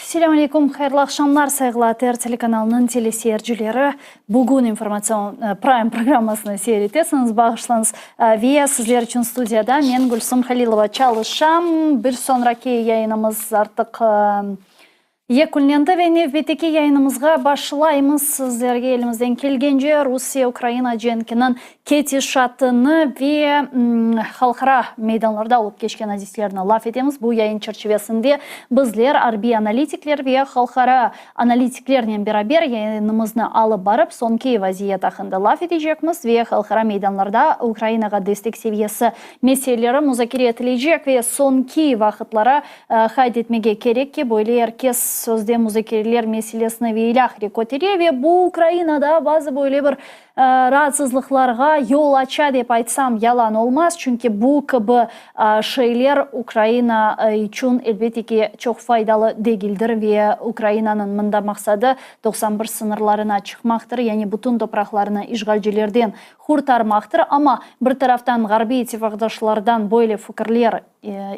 Assalamu alaikum, xayrlı akşamlar saygılar телеканалының телесерджілері. Бүгін информацион Prime программасына сейретесіңіз, бағышлаңыз. Вия сіздер үшін студияда мен Гүлсім Халилова çalışам. Bir sonraki yayınımız artık Екүлненді вене ветеке яйынымызға башылаймыз. Сіздерге елімізден келгенже Русия-Украина женкінің кетишатыны ве халқара мейданларда олып кешкен әдістеріне лаф етеміз. Бұл яйын чарчевесінде біздер арби аналитиклер ве халқара аналитиклерінен берабер яйынымызны алып барып, сонкей вазиет ақынды лаф етежекміз ве халқара мейданларда Украинаға дестек севиесі меселері музакире етілежек ве сонкей вақытлары хайдетмеге керек ке бойлы әркес sözde müzakirələr meselesine veylək rekoterevе bu Ukraynada bazı böyle bir rahatsızlıklarga yol aça dep aytsam yalan olmaz. Çünkü bu gibi şeyler Ukrayna için elbette ki çok faydalı değildir ve Ukrayna'nın mında maksadı 91 sınırlarına çıkmaktır. Yani bütün topraklarını işgalcilerden kurtarmaktır. Ama bir taraftan Garbi ittifakdaşlardan böyle fikirler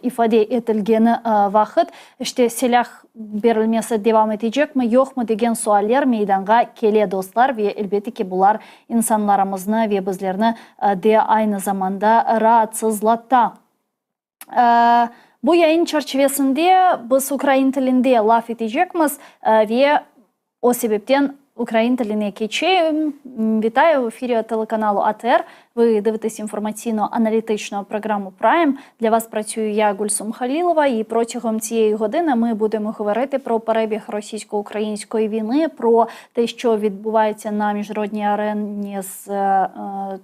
ifade etilgeni vakit işte silah verilmesi devam edecek mi yok mu degen sualler meydanga kele dostlar ve elbette ki bunlar insanlarımızı ve bizlerini de aynı zamanda rahatsızlatta. Bu yayın çerçevesinde biz Ukrayna tilinde laf edecekmiz ve o sebepten Україн тіліне кечею. Вітаю в ефірі телеканалу АТР. Ви дивитесь інформаційно-аналітичну програму Prime. Для вас працюю я, Гульсум Халілова, і протягом цієї години ми будемо говорити про перебіг російсько-української війни, про те, що відбувається на міжнародній арені з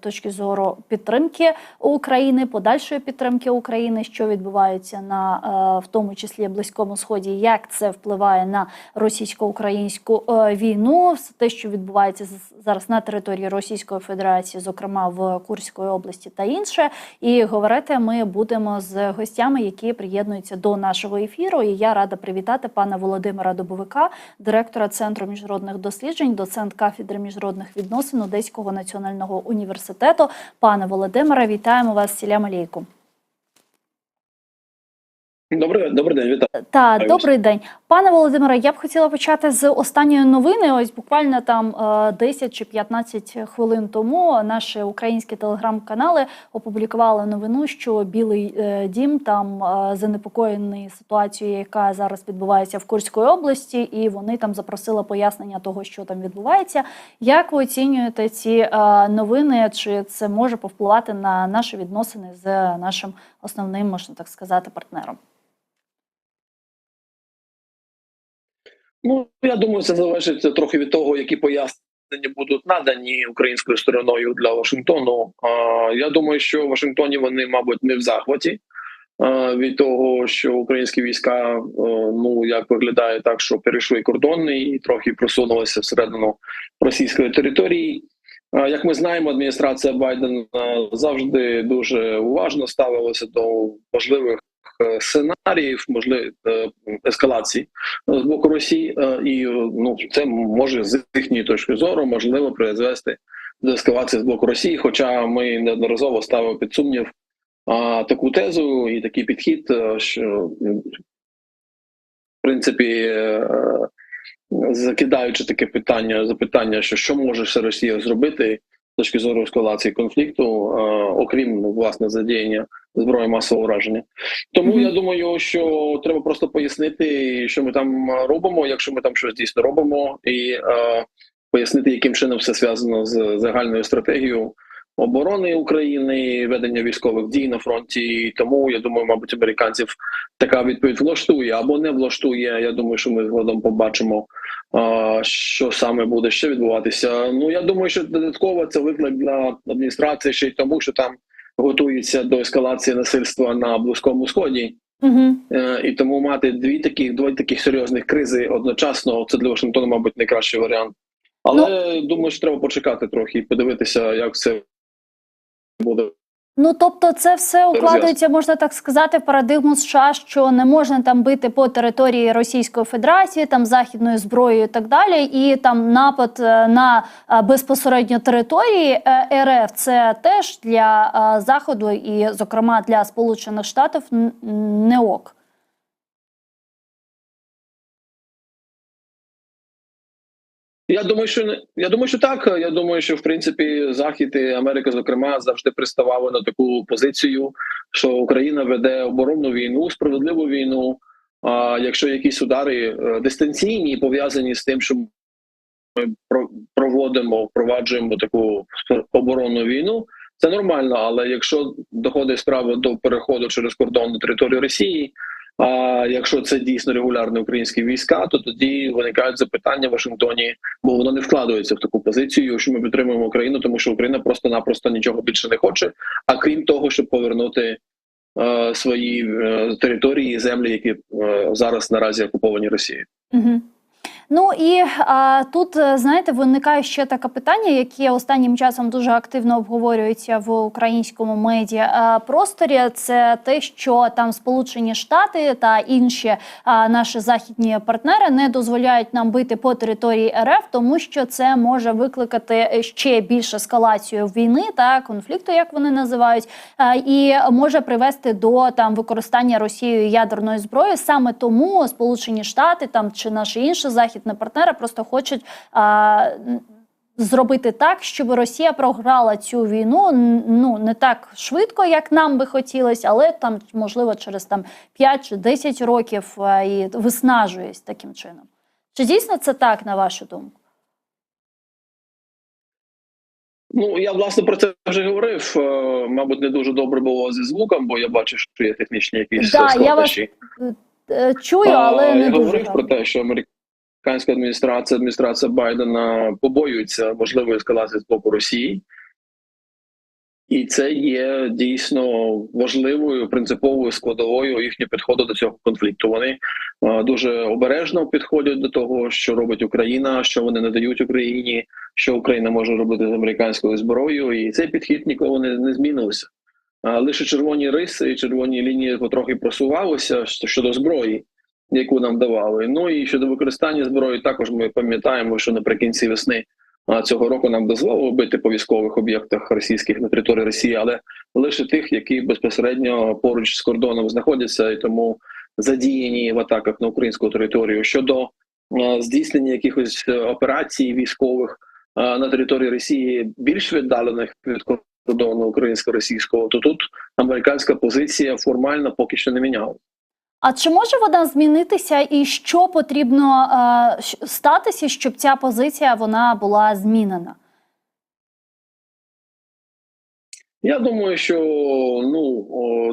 точки зору підтримки України, подальшої підтримки України, що відбувається на, в тому числі, Близькому Сході, як це впливає на російсько-українську війну, те, що відбувається зараз на території Російської Федерації, зокрема в Курської області та інше. І говорити ми будемо з гостями, які приєднуються до нашого ефіру. І я рада привітати пана Володимира Дубовика, директора Центру міжнародних досліджень, доцент кафедри міжнародних відносин Одеського національного університету. Пане Володимире, вітаємо вас. Салям алейкум. Добрий день, вітаю. Так, добрий день. Пане Володимире, я б хотіла почати з останньої новини. Ось буквально там 10 чи 15 хвилин тому наші українські телеграм-канали опублікували новину, що Білий дім там занепокоєний ситуацією, яка зараз відбувається в Курській області, і вони там запросили пояснення того, що там відбувається. Як ви оцінюєте ці новини? Чи це може повпливати на наші відносини з нашим основним, можна так сказати, партнером? Ну, я думаю, це залежить трохи від того, які пояснення будуть надані українською стороною для Вашингтону. Я думаю, що в Вашингтоні вони, мабуть, не в захваті від того, що українські війська, ну, як виглядає так, що перейшли кордон і трохи просунулися всередину російської території. Як ми знаємо, адміністрація Байдена завжди дуже уважно ставилася до можливих сценаріїв, можливих ескалацій з боку Росії, і ну, це може з їхньої точки зору можливо призвести до ескалації з боку Росії, хоча ми неодноразово ставили під сумнів таку тезу і такий підхід, що в принципі закидаючи таке запитання, що може Росія зробити з точки зору ескалації конфлікту, окрім, власне, задіяння зброї масового враження. Тому я думаю, що треба просто пояснити, що ми там робимо, якщо ми там щось дійсно робимо, і пояснити, яким чином все зв'язано з загальною стратегією оборони України, ведення військових дій на фронті. Тому, я думаю, мабуть, американців така відповідь влаштує або не влаштує. Я думаю, що ми згодом побачимо, що саме буде ще відбуватися. Ну, я думаю, що додатково це виклик для адміністрації ще й тому, що там готується до ескалації насильства на Близькому Сході. І тому мати дві таких серйозних кризи одночасно, це для Вашингтону, мабуть, найкращий варіант. Але думаю, що треба почекати трохи і подивитися, як це буде. Ну, тобто це все укладається, можна так сказати, в парадигму США, що не можна там бити по території Російської Федерації, там західною зброєю і так далі, і там напад на безпосередньо території РФ, це теж для Заходу і, зокрема, для Сполучених Штатів не ок. Я думаю, що так. Я думаю, що в принципі Захід і Америка, зокрема, завжди приставали на таку позицію, що Україна веде оборонну війну, справедливу війну. А якщо якісь удари дистанційні пов'язані з тим, що впроваджуємо таку оборонну війну, це нормально. Але якщо доходить справа до переходу через кордон на територію Росії, а якщо це дійсно регулярні українські війська, то тоді виникають запитання в Вашингтоні, бо воно не вкладається в таку позицію, що ми підтримуємо Україну, тому що Україна просто-напросто нічого більше не хоче, а крім того, щоб повернути свої території і землі, які зараз наразі окуповані Росією. Угу. Ну і тут, знаєте, виникає ще таке питання, яке останнім часом дуже активно обговорюється в українському медіапросторі. Це те, що там Сполучені Штати та інші наші західні партнери не дозволяють нам бити по території РФ, тому що це може викликати ще більшу ескалацію війни та конфлікту, як вони називають, і може привести до там використання Росією ядерної зброї. Саме тому Сполучені Штати там чи наші інші західні партнери просто хочуть зробити так, щоб Росія програла цю війну, ну, не так швидко, як нам би хотілося, але там, можливо, через там 5 чи 10 років і виснажується таким чином. Чи дійсно це так, на вашу думку? Ну, я, власне, про це вже говорив. Мабуть, не дуже добре було зі звуком, бо я бачу, що є технічні якісь складнощі. Я вас чую, але не я дуже. говорив про те, що американська адміністрація Байдена побоюється можливої ескалації з боку Росії. І це є дійсно важливою, принциповою складовою їхнього підходу до цього конфлікту. Вони дуже обережно підходять до того, що робить Україна, що вони надають Україні, що Україна може робити з американською зброєю. І цей підхід ніколи не змінився. Лише червоні риси і червоні лінії потрохи просувалися щодо зброї, яку нам давали. Ну і щодо використання зброї також ми пам'ятаємо, що наприкінці весни цього року нам дозволили бити по військових об'єктах російських на території Росії, але лише тих, які безпосередньо поруч з кордоном знаходяться і тому задіяні в атаках на українську територію. Щодо здійснення якихось операцій військових на території Росії більш віддалених від кордону українсько-російського, то тут американська позиція формально поки що не мінялася. А чи може вона змінитися і що потрібно статися, щоб ця позиція вона була змінена? Я думаю, що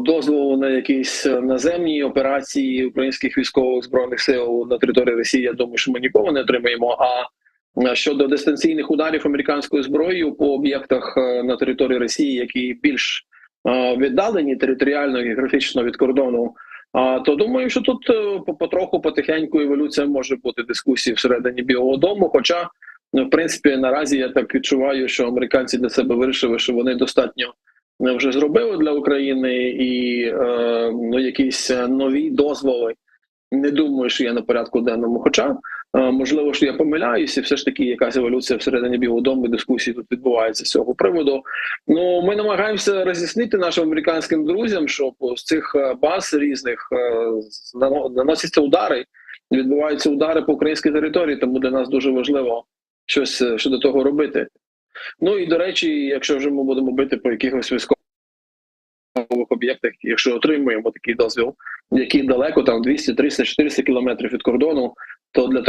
дозволу на якісь наземні операції українських військових збройних сил на території Росії, я думаю, що ми ніколи не отримаємо. А щодо дистанційних ударів американською зброєю по об'єктах на території Росії, які більш віддалені територіально і географічно від кордону, то думаю, що тут потихеньку еволюція може бути дискусії всередині Білого дому. Хоча, в принципі, наразі я так відчуваю, що американці для себе вирішили, що вони достатньо вже зробили для України, і якісь нові дозволи не думаю, що є на порядку денному. Хоча, можливо, що я помиляюся, і все ж таки якась еволюція всередині Білого дому, дискусії тут відбувається з цього приводу. Ну, ми намагаємося роз'яснити нашим американським друзям, що з цих баз різних наносяться удари, відбуваються удари по українській території, тому для нас дуже важливо щось щодо того робити. Ну і, до речі, якщо вже ми будемо бити по якихось військових об'єктах, якщо отримуємо такий дозвіл, які далеко, там 200, 300, 400 кілометрів від кордону, то для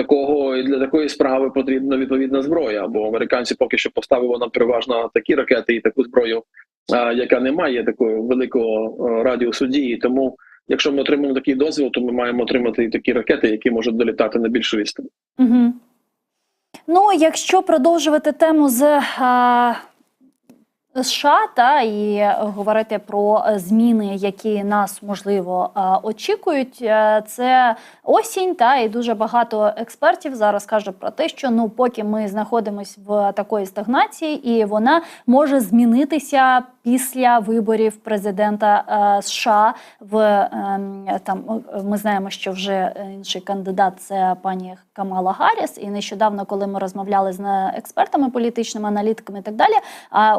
такої справи потрібна відповідна зброя, бо американці поки що поставили нам переважно такі ракети і таку зброю, яка не має такого великого радіусу дії. Тому, якщо ми отримаємо такий дозвіл, то ми маємо отримати і такі ракети, які можуть долітати на більшу відстань. Угу. Ну, якщо продовжувати тему з США та і говорити про зміни, які нас можливо очікують, це осінь, та і дуже багато експертів зараз кажуть про те, що поки ми знаходимося в такої стагнації, і вона може змінитися після виборів президента США. Ми знаємо, що вже інший кандидат – це пані Камала Гарріс, і нещодавно, коли ми розмовляли з експертами, політичними аналітиками і так далі,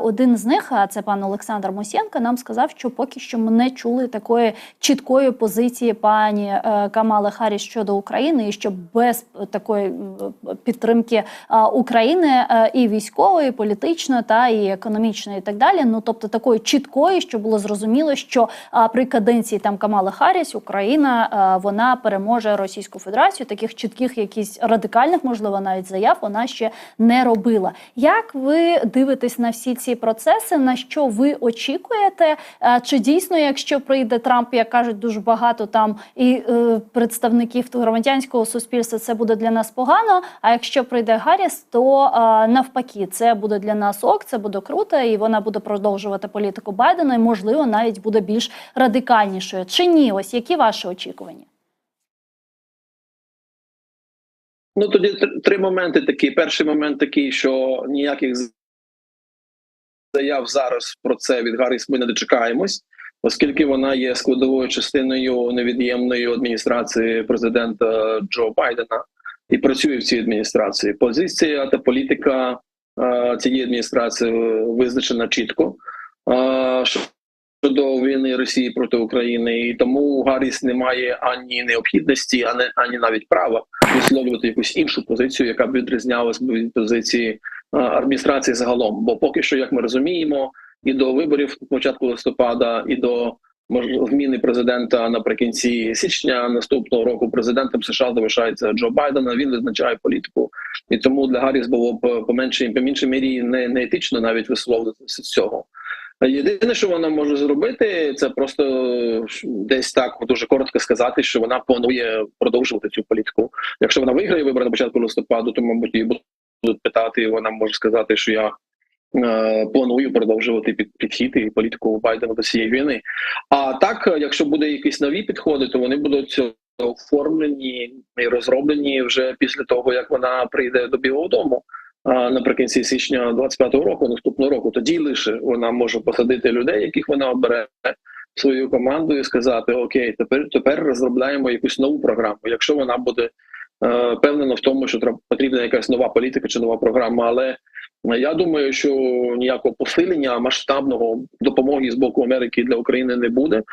один з з них, а це пан Олександр Мусєнко, нам сказав, що поки що ми не чули такої чіткої позиції пані Камали Харріс щодо України, і що без такої підтримки України і військової, і політичної, та і економічної, і так далі. Ну, тобто такої чіткої, що було зрозуміло, що при каденції там Камали Харріс Україна, вона переможе Російську Федерацію. Таких чітких, якісь радикальних, можливо, навіть заяв вона ще не робила. Як ви дивитесь на всі ці процеси? На що ви очікуєте? Чи дійсно, якщо прийде Трамп, як кажуть дуже багато там і представників громадянського суспільства, це буде для нас погано, а якщо прийде Харріс, то навпаки, це буде для нас ок, це буде круто, і вона буде продовжувати політику Байдена, і, можливо, навіть буде більш радикальнішою. Чи ні? Ось які ваші очікування? Ну, тоді три моменти такі. Перший момент такий, що ніяких заяв зараз про це від Харріс ми не дочекаємось, оскільки вона є складовою частиною невід'ємної адміністрації президента Джо Байдена і працює в цій адміністрації. Позиція та політика цієї адміністрації визначена чітко щодо війни Росії проти України, і тому Харріс не має ані необхідності, ані навіть права висловлювати якусь іншу позицію, яка б відрізнялась від позиції адміністрації загалом. Бо поки що, як ми розуміємо, і до виборів початку листопада, і до зміни президента наприкінці січня наступного року президентом США залишається Джо Байден, він визначає політику. І тому для Харріс було б по меншій мірі не етично навіть висловлюватися з цього. Єдине, що вона може зробити, це просто десь так дуже коротко сказати, що вона планує продовжувати цю політику. Якщо вона виграє вибори на початку листопаду, то, мабуть, її будуть питати, і вона може сказати, що я планую продовжувати підхід і політику Байдена до цієї війни. А так, якщо буде якісь нові підходи, то вони будуть оформлені і розроблені вже після того, як вона прийде до Білого дому наприкінці січня 25-го року, наступного року. Тоді лише вона може посадити людей, яких вона обере в свою команду, і сказати: окей, тепер розробляємо якусь нову програму. Якщо вона буде впевнена в тому, що потрібна якась нова політика чи нова програма. Але я думаю, що ніякого посилення масштабного допомоги з боку Америки для України не буде,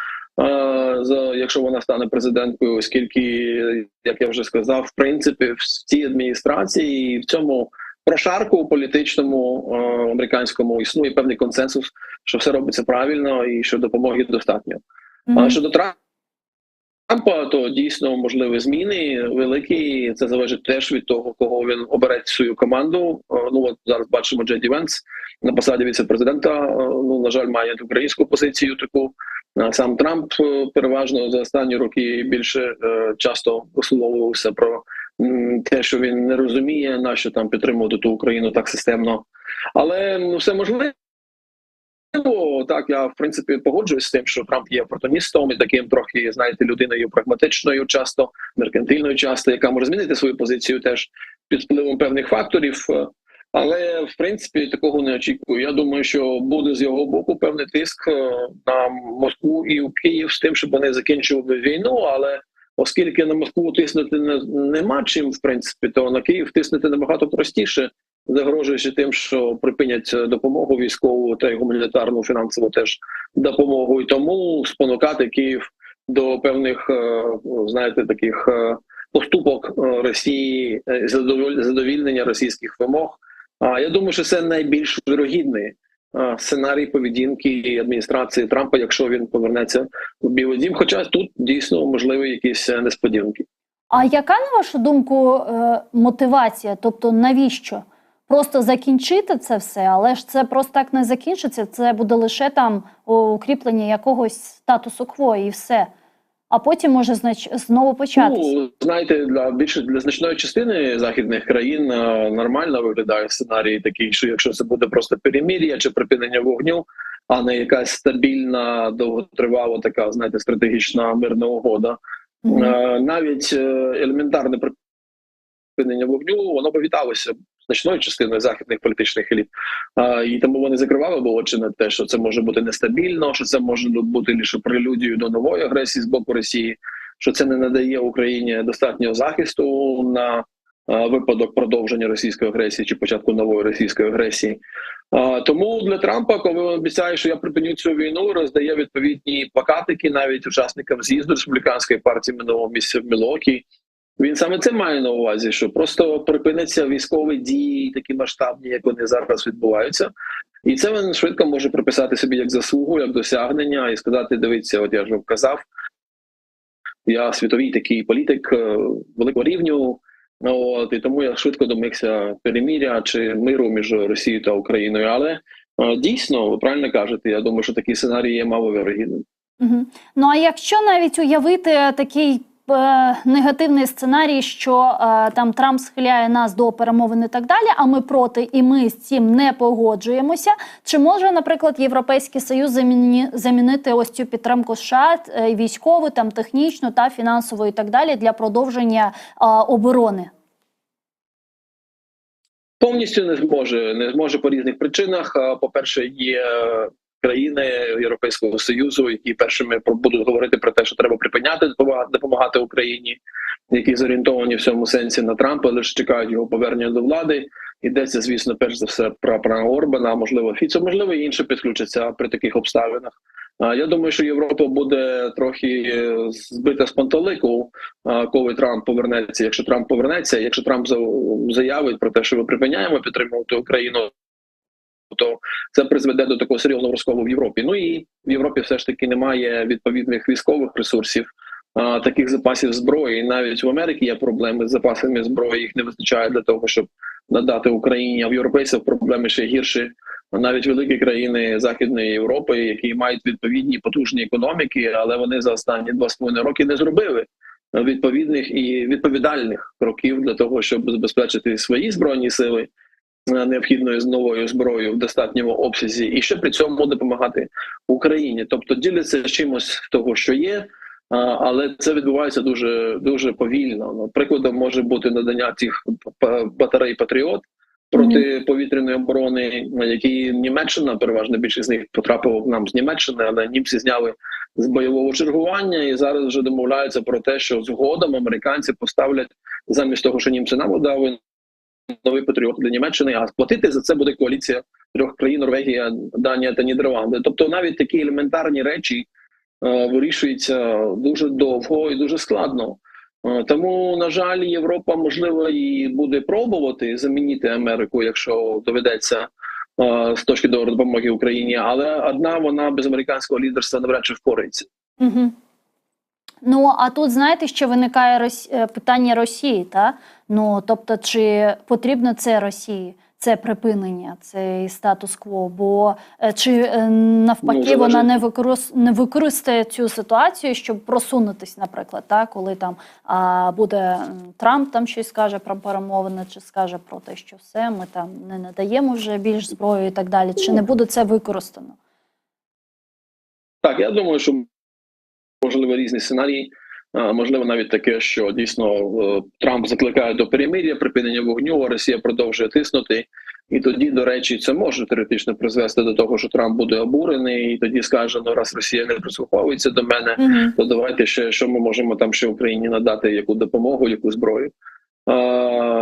якщо вона стане президенткою, оскільки, як я вже сказав, в принципі, в цій адміністрації і в цьому прошарку політичному американському існує певний консенсус, що все робиться правильно і що допомоги достатньо. А щодо Трампа, то дійсно можливі зміни великі. Це залежить теж від того, кого він обере свою команду. Ну от зараз бачимо Джей Ді Венс на посаді віце-президента. Ну, на жаль, має українську позицію таку. Сам Трамп переважно за останні роки більше часто висловлювався про те, що він не розуміє, на що там підтримувати ту Україну так системно. Але все можливо. Так, я в принципі погоджуюсь з тим, що Трамп є опортуністом і таким трохи, знаєте, людиною прагматичною, часто меркантильною, часто, яка може змінити свою позицію теж під впливом певних факторів. Але в принципі такого не очікую. Я думаю, що буде з його боку певний тиск на Москву і в Київ з тим, щоб вони закінчили війну. Але оскільки на Москву тиснути нема чим, в принципі, то на Київ тиснути набагато простіше, загрожуючи тим, що припинять допомогу військову та й гуманітарну, фінансову теж допомогу. І тому спонукати Київ до певних, знаєте, таких поступок Росії, задовільнення російських вимог. Я думаю, що це найбільш вірогідний сценарій поведінки адміністрації Трампа, якщо він повернеться в Білий дім. Хоча тут дійсно можливі якісь несподіванки. А яка, на вашу думку, мотивація? Тобто навіщо? Просто закінчити це все, але ж це просто так не закінчиться, це буде лише там укріплення якогось статусу кво і все. А потім може знову початися. Ну, знаєте, для значної частини західних країн нормально виглядає сценарій такий, що якщо це буде просто перемир'я чи припинення вогню, а не якась стабільна, довготривала така, знаєте, стратегічна мирна угода. Навіть елементарне припинення вогню, воно повіталося значною частиною західних політичних еліт. І тому вони закривали очі на те, що це може бути нестабільно, що це може бути лише прелюдією до нової агресії з боку Росії, що це не надає Україні достатнього захисту на випадок продовження російської агресії чи початку нової російської агресії. Тому для Трампа, коли він обіцяє, що я припиню цю війну, роздає відповідні плакатики навіть учасникам з'їзду республіканської партії минулого місяця в Мілуокі. Він саме це має на увазі, що просто припиниться військові дії, такі масштабні, як вони зараз відбуваються. І це він швидко може приписати собі як заслугу, як досягнення і сказати, дивіться, от я ж вам казав, я світовий такий політик великого рівню, і тому я швидко домігся перемир'я чи миру між Росією та Україною. Але дійсно, ви правильно кажете, я думаю, що такий сценарій є маловірогідним. Угу. Ну а якщо навіть уявити такий негативний сценарій, що там Трамп схиляє нас до перемовин і так далі, а ми проти, і ми з цим не погоджуємося. Чи може, наприклад, Європейський Союз замінити ось цю підтримку США, військову, там, технічну та фінансову і так далі, для продовження оборони? Повністю не зможе по різних причинах. По-перше, є країни Європейського Союзу, які першими будуть говорити про те, що треба припиняти допомагати Україні, які зорієнтовані в цьому сенсі на Трампа, лише чекають його повернення до влади. Йдеться, звісно, перш за все про Орбана, можливо, Фіцо, можливо, і інші підключаться при таких обставинах. Я думаю, що Європа буде трохи збита з пантелику, коли Трамп повернеться. Якщо Трамп заявить про те, що ми припиняємо підтримувати Україну, то це призведе до такого серйозного розколу в Європі. Ну і в Європі все ж таки немає відповідних військових ресурсів, таких запасів зброї. Навіть в Америці є проблеми з запасами зброї, їх не вистачає для того, щоб надати Україні. А в європейців проблеми ще гірші. Навіть великі країни Західної Європи, які мають відповідні потужні економіки, але вони за останні 2,5 роки не зробили відповідних і відповідальних кроків для того, щоб забезпечити свої збройні сили необхідною новою зброєю в достатньому обсязі, і ще при цьому допомагати Україні. Тобто діляться чимось того, що є, але це відбувається дуже, дуже повільно. Прикладом може бути надання цих батарей «Патріот» протиповітряної оборони, які Німеччина, переважно більшість з них потрапило нам з Німеччини, але німці зняли з бойового чергування і зараз вже домовляються про те, що згодом американці поставлять, замість того, що німці нам дали, новий патріот для Німеччини, а сплатити за це буде коаліція 3 країн: Норвегія, Данія та Нідерланди. Тобто навіть такі елементарні речі вирішуються дуже довго і дуже складно. Тому, на жаль, Європа, можливо, і буде пробувати замінити Америку, якщо доведеться з точки зору допомоги Україні, але одна вона без американського лідерства навряд чи впорається. Угу. Ну, а тут, знаєте, ще виникає питання Росії, та? Ну, тобто, чи потрібно це Росії, це припинення, цей статус-кво, бо чи навпаки вона не використає цю ситуацію, щоб просунутись, наприклад, та? Коли там буде Трамп там щось скаже про перемовини, чи скаже про те, що все, ми там не надаємо вже більш зброю і так далі, чи не буде це використано? Так, я думаю, що можливо різні сценарії, можливо навіть таке, що дійсно Трамп закликає до перемир'я, припинення вогню, а Росія продовжує тиснути. І тоді, до речі, це може теоретично призвести до того, що Трамп буде обурений, і тоді скаже: ну, раз Росія не прислуховується до мене, то давайте ще, що ми можемо там ще Україні надати, яку допомогу, яку зброю.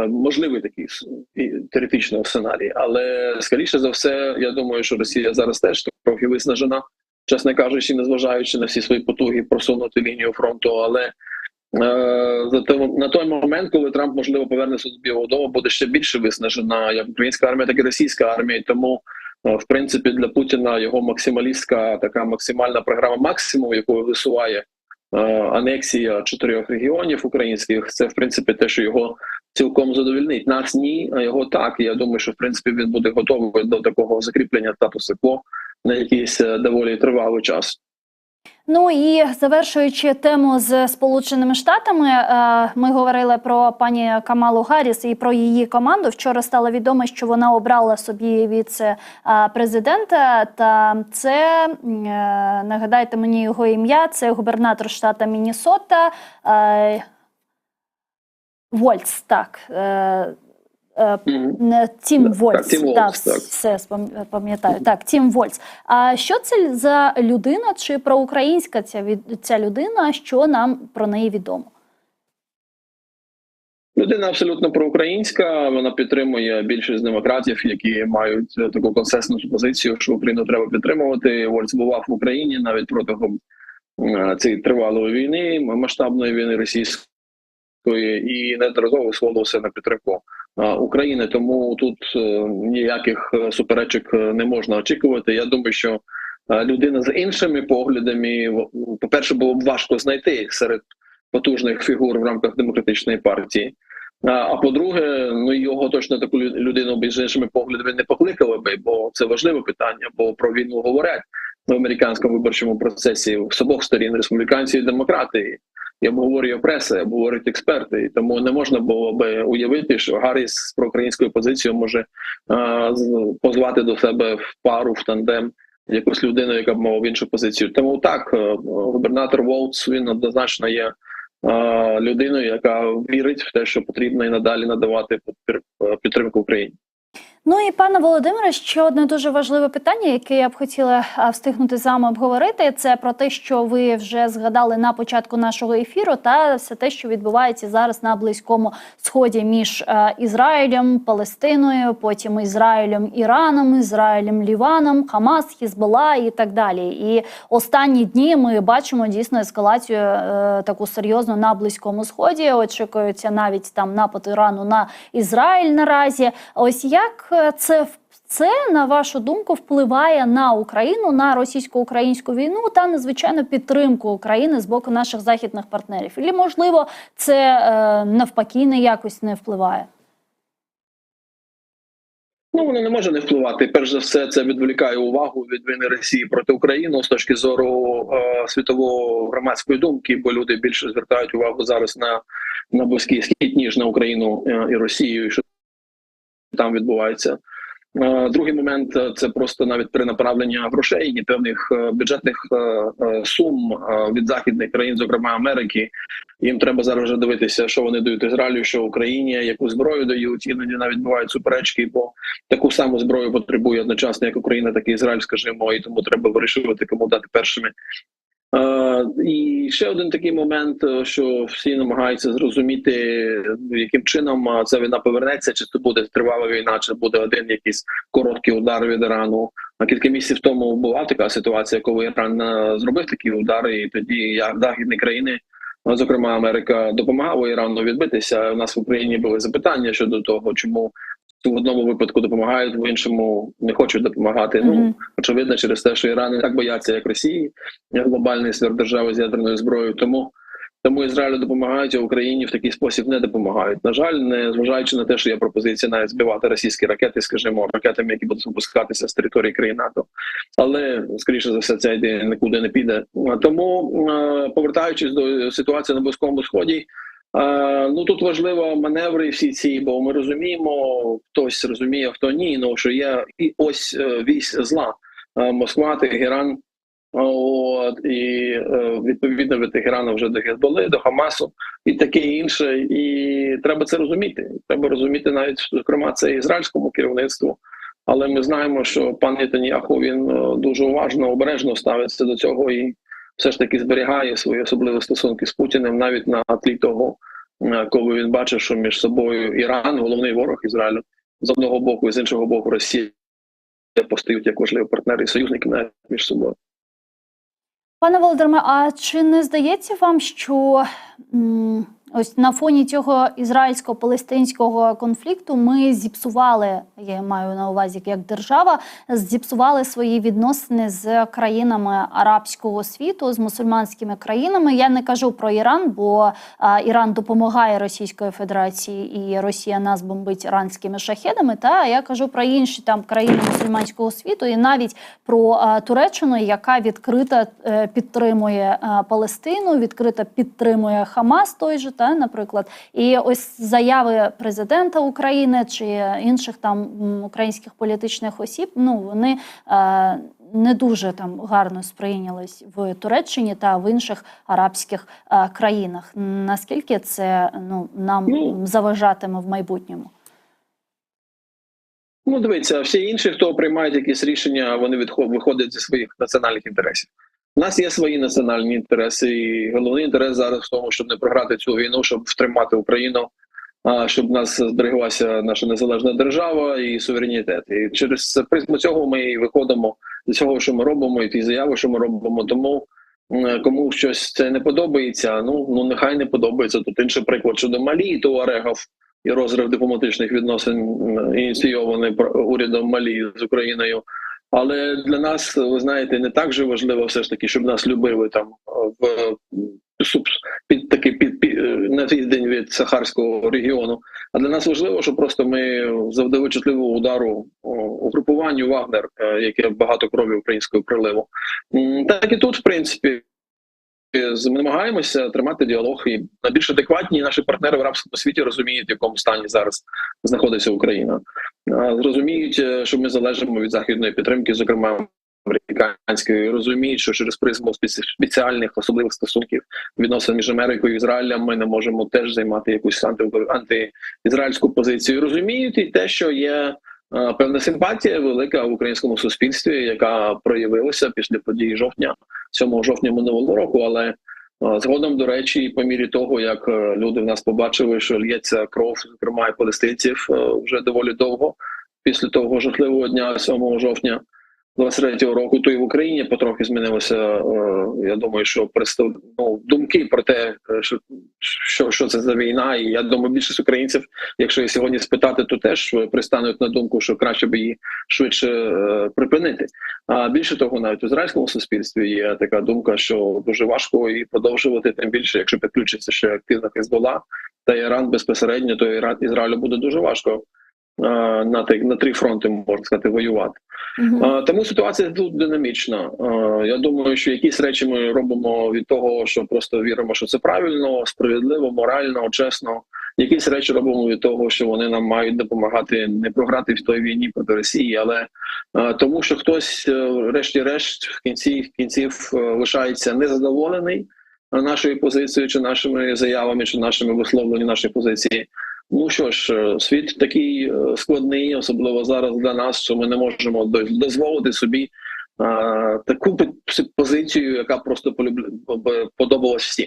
Можливий такий теоретичний сценарій, але скоріше за все, я думаю, що Росія зараз теж трохи виснажена, чесно кажучи, незважаючи на всі свої потуги просунути лінію фронту, але на той момент, коли Трамп, можливо, повернеться до Білого дому, буде ще більше виснажена як українська армія, так і російська армія. Тому, в принципі, для Путіна його максималістська, така максимальна програма максимум, якою висуває анексія 4 регіонів українських, це, в принципі, те, що його цілком задовольнить. Нас ні, а його так. І я думаю, що, в принципі, він буде готовий до такого закріплення статусу-кво на якийсь доволі тривалий час. Ну і завершуючи тему з Сполученими Штатами, ми говорили про пані Камалу Гарріс і про її команду. Вчора стало відомо, що вона обрала собі віце-президента, та це, нагадайте мені його ім'я, це губернатор штату Міннесота Вольц, так. Тім Вольц, так, все пам'ятаю. Так, Тім Вольц. А що це за людина, чи проукраїнська ця людина, що нам про неї відомо? Людина абсолютно проукраїнська, вона підтримує більшість демократів, які мають таку консенсусну позицію, що Україну треба підтримувати. Вольц бував в Україні навіть протягом цієї тривалої війни, масштабної війни російської, і неодноразово висловлювався на підтримку України. Тому тут ніяких суперечок не можна очікувати. Я думаю, що людина з іншими поглядами, по-перше, було б важко знайти серед потужних фігур в рамках демократичної партії. А по-друге, його точно таку людину з іншими поглядами не покликали би, бо це важливе питання, бо про війну говорять в американському виборчому процесі з обох сторін, республіканці і демократи. І обговорює преса, обговорюють експерти. І тому не можна було би уявити, що Гарріс з проукраїнською позицією може позвати до себе в пару, в тандем якусь людину, яка б мала іншу позицію. Тому так, губернатор Волц, він однозначно є людиною, яка вірить в те, що потрібно і надалі надавати підтримку Україні. Ну і, пане Володимире, ще одне дуже важливе питання, яке я б хотіла встигнути з вами обговорити, це про те, що ви вже згадали на початку нашого ефіру, та все те, що відбувається зараз на Близькому Сході між Ізраїлем, Палестиною, потім Ізраїлем, Іраном, Ізраїлем, Ліваном, Хамас, Хізбола і так далі. І останні дні ми бачимо дійсно ескалацію таку серйозну на Близькому Сході. Очікується навіть там напад Ірану на Ізраїль наразі. Ось як це, на вашу думку, впливає на Україну, на російсько-українську війну та, надзвичайно, підтримку України з боку наших західних партнерів? Чи, можливо, це навпаки якось не впливає? Воно не може не впливати. Перш за все, це відволікає увагу від війни Росії проти України з точки зору світової громадської думки, бо люди більше звертають увагу зараз на Близький Схід, ніж на Україну і Росію, і що там відбувається. Другий момент – це просто навіть перенаправлення грошей і певних бюджетних сум від західних країн, зокрема Америки. Їм треба зараз вже дивитися, що вони дають Ізраїлю, що Україні, яку зброю дають. Іноді навіть бувають суперечки, бо таку саму зброю потребує одночасно як Україна, так і Ізраїль, скажімо, і тому треба вирішувати, кому дати першими. І ще один такий момент, що всі намагаються зрозуміти, яким чином ця війна повернеться, чи це буде тривала війна, чи буде один якийсь короткий удар від Ірану. Кілька місяців тому була така ситуація, коли Іран зробив такі удари, і тоді західні країни, зокрема Америка, допомагала Ірану відбитися. У нас в Україні були запитання щодо того, чому в одному випадку допомагають, в іншому не хочуть допомагати. Очевидно, через те, що Іран не так бояться, як Росії, як глобальний сверхдержави з ядерною зброєю. Тому Ізраїлю допомагають, а Україні в такий спосіб не допомагають. На жаль, не зважаючи на те, що є пропозиція навіть збивати російські ракети, скажімо, ракетами, які будуть випускатися з території країн НАТО. Але, скоріше за все, ця ідея нікуди не піде. Тому, повертаючись до ситуації на Близькому Сході, тут важливо маневри всі ці, бо ми розуміємо, хтось розуміє, хто ні, що є і ось вісь зла. Москва, Тегеран, і відповідно від Тегерана вже до Хезболи, до Хамасу і таке інше. І треба це розуміти. Треба розуміти навіть, зокрема, це ізраїльському керівництву. Але ми знаємо, що пан Нетаньяху, він дуже уважно, обережно ставиться до цього і все ж таки зберігає свої особливі стосунки з Путіним, навіть на тлі того, коли він бачив, що між собою Іран, головний ворог Ізраїлю, з одного боку і з іншого боку Росія постають як важливі партнери і союзники навіть між собою. Пане Володимире, а чи не здається вам, що ось на фоні цього ізраїльсько-палестинського конфлікту ми зіпсували, я маю на увазі як держава, зіпсували свої відносини з країнами арабського світу, з мусульманськими країнами? Я не кажу про Іран, бо Іран допомагає Російської Федерації і Росія нас бомбить іранськими шахедами, та я кажу про інші там країни мусульманського світу і навіть про Туреччину, яка відкрито підтримує Палестину, відкрито підтримує Хамас той же, наприклад. І ось заяви президента України чи інших там українських політичних осіб, вони не дуже там гарно сприйнялись в Туреччині та в інших арабських країнах. Наскільки це нам заважатиме в майбутньому? Дивіться, всі інші, хто приймають якісь рішення, вони виходять зі своїх національних інтересів. У нас є свої національні інтереси, і головний інтерес зараз в тому, щоб не програти цю війну, щоб втримати Україну щоб в нас збереглася наша незалежна держава і суверенітет. І через призму цього ми і виходимо з цього, що ми робимо, і ті заяви, що ми робимо. Тому кому щось це не подобається, ну нехай не подобається. Тут інший приклад щодо Малі, Туарегів і розрив дипломатичних відносин ініційований урядом Малі з Україною. Але для нас, ви знаєте, не так же важливо все ж таки, щоб нас любили там на південь від Сахарського регіону. А для нас важливо, що просто ми завдали чутливого удару угрупуванню «Вагнер», яке багато крові української приливу. Так і тут, в принципі, ми намагаємося тримати діалог, і найбільш адекватні наші партнери в арабському світі розуміють, в якому стані зараз знаходиться Україна. Розуміють, що ми залежимо від західної підтримки, зокрема американської, розуміють, що через призму спеціальних особливих стосунків відносин між Америкою і Ізраїлем ми не можемо теж займати якусь антиізраїльську позицію. Розуміють і те, що є певна симпатія велика в українському суспільстві, яка проявилася після подій 7 жовтня минулого року, але згодом, до речі, по мірі того, як люди в нас побачили, що лється кров, зокрема і палестинців, вже доволі довго, після того жахливого дня 7 жовтня 23-го року, то і в Україні потрохи змінилося, я думаю, що думки про те, що це за війна, і я думаю, більшість українців, якщо її сьогодні спитати, то теж пристануть на думку, що краще б її швидше припинити. А більше того, навіть в ізраїльському суспільстві є така думка, що дуже важко і продовжувати, тим більше, якщо підключиться ще активна Хезболла та Іран безпосередньо, то Ізраїлю буде дуже важко на 3 фронти, можна сказати, воювати. Тому ситуація тут динамічна. Я думаю, що якісь речі ми робимо від того, що просто віримо, що це правильно, справедливо, морально, чесно. Якісь речі робимо від того, що вони нам мають допомагати не програти в той війні проти Росії, але тому, що хтось, врешті-решт, в кінців лишається незадоволений нашою позицією, чи нашими заявами, чи нашими висловленнями нашої позиції. Ну що ж, світ такий складний, особливо зараз для нас, що ми не можемо дозволити собі таку позицію, яка просто подобалась всім.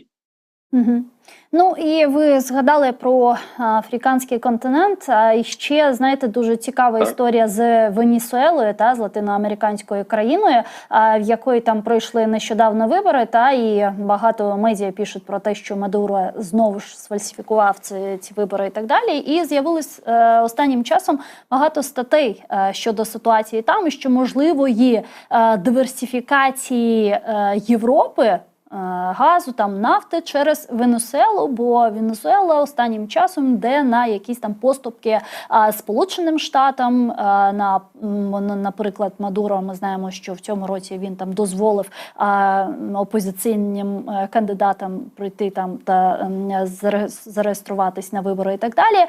Ну і ви згадали про африканський континент, і ще, знаєте, дуже цікава історія з Венесуелою, з латиноамериканською країною, в якої там пройшли нещодавно вибори, і багато медіа пишуть про те, що Мадуро знову ж сфальсифікував ці вибори і так далі. І з'явилось останнім часом багато статей щодо ситуації там, і що можливої диверсифікації Європи, газу, там, нафти через Венесуелу, бо Венесуела останнім часом йде на якісь там поступки Сполученим Штатам, наприклад, Мадуро, ми знаємо, що в цьому році він там дозволив опозиційним кандидатам прийти там та зареєструватись на вибори і так далі.